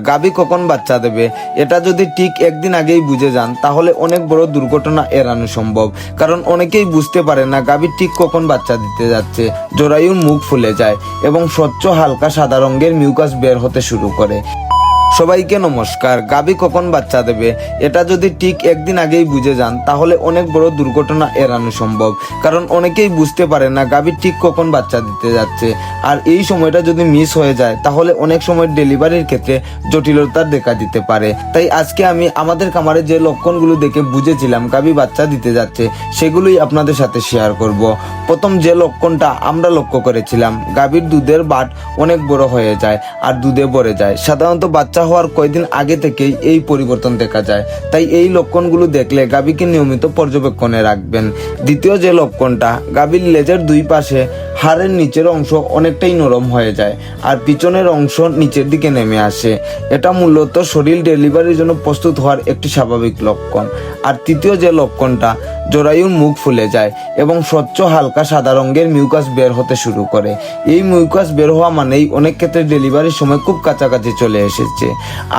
গাভী কখন বাচ্চা দেবে এটা যদি ঠিক একদিন আগেই বুঝে যান তাহলে অনেক বড় দুর্ঘটনা এড়ানো সম্ভব। কারণ অনেকেই বুঝতে পারে না গাভী ঠিক কখন বাচ্চা দিতে যাচ্ছে। জরায়ুর মুখ ফুলে যায় এবং স্বচ্ছ হালকা সাদা রঙের মিউকাস বের হতে শুরু করে। সবাইকে নমস্কার। গাভী কখন বাচ্চা দেবে এটা যদি ঠিক একদিন আগেই বুঝে যান তাহলে অনেক বড় দুর্ঘটনা এড়ানো সম্ভব। কারণ অনেকেই বুঝতে পারে না গাভী ঠিক কখন বাচ্চা দিতে যাচ্ছে। আর এই সময়টা যদি মিস হয়ে যায় তাহলে অনেক সময় ডেলিভারির ক্ষেত্রে জটিলতা দেখা দিতে পারে। তাই আজকে আমি আমাদের খামারে যে লক্ষণগুলো দেখে বুঝেছিলাম গাভী বাচ্চা দিতে যাচ্ছে সেগুলোই আপনাদের সাথে শেয়ার করব। প্রথম যে লক্ষণটা আমরা লক্ষ্য করেছিলাম, গাভীর দুধের বাট অনেক বড় হয়ে যায় আর দুধে ভরে যায়। সাধারণত বাচ্চা হওয়ার কয়েকদিন আগে থেকেই এই পরিবর্তন দেখা যায়। তাই এই লক্ষণগুলো দেখলে গাভীকে নিয়মিত পর্যবেক্ষণে রাখবেন। দ্বিতীয় যে লক্ষণটা, গাভীর লেজের দুই পাশে হাড়ের নিচের অংশ অনেকটাই নরম হয়ে যায় আর পিছনের অংশ নিচের দিকে নেমে আসে। এটা মূলত শরীর ডেলিভারির জন্য প্রস্তুত হওয়ার একটি স্বাভাবিক লক্ষণ। আর তৃতীয় যে লক্ষণটা, জরায়ুর মুখ ফুলে যায় এবং স্বচ্ছ হালকা সাদা রঙের মিউকাস বের হতে শুরু করে। এই মিউকাস বের হওয়া মানেই অনেক ক্ষেত্রে ডেলিভারির সময় খুব কাছাকাছি চলে এসেছে।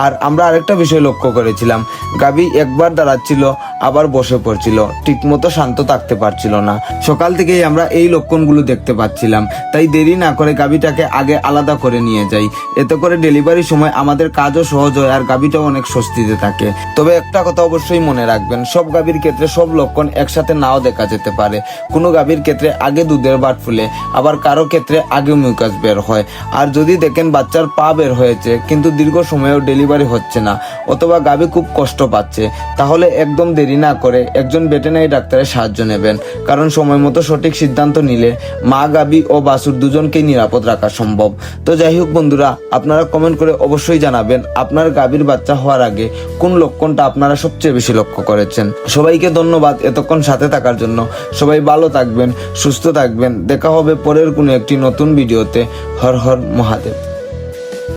আর আমরা আরেকটা বিষয় লক্ষ্য করেছিলাম, গাভী একবার দাঁড়াচ্ছিল আবার বসে পড়ছিল, ঠিকমতো শান্ত থাকতে পারছিল না। সকাল থেকেই আমরা এই লক্ষণগুলো দেখতে পাচ্ছিলাম। তাই দেরি না করে গাভীটাকে আগে আলাদা করে নিয়ে যাই। এতে করে ডেলিভারির সময় আমাদের কাজও সহজ হয় আর গাভীটাও অনেক স্বস্তিতে থাকে। তবে একটা কথা অবশ্যই মনে রাখবেন, সব গাভীর ক্ষেত্রে সব লক্ষণ একসাথে নাও দেখা যেতে পারে। কোনো গাভীর ক্ষেত্রে আগে দুধের বাট ফুলে, আবার কারো ক্ষেত্রে আগে মিউকাস বের হয়। আর যদি দেখেন বাচ্চার পা বের হয়েছে কিন্তু দীর্ঘ সময়েও ডেলিভারি হচ্ছে না, অথবা গাভী খুব কষ্ট পাচ্ছে, তাহলে একদম দেরি না করে একজন ভেটেরিনারি ডাক্তারের সাহায্য নেবেন। কারণ সময় মতো সঠিক সিদ্ধান্ত নিলে মা, গাভী ও বাছুর দুজনকেই নিরাপদ রাখা সম্ভব। তো যাই হোক বন্ধুরা, আপনারা কমেন্ট করে অবশ্যই জানাবেন আপনার গাভীর বাচ্চা হওয়ার আগে কোন লক্ষণটা আপনারা সবচেয়ে বেশি লক্ষ্য করেছেন। সবাইকে ধন্যবাদ এতক্ষণ সাথে থাকার জন্য। সবাই ভালো থাকবেন, সুস্থ থাকবেন। দেখা হবে পরের কোনো একটি নতুন ভিডিওতে। হর হর মহাদেব।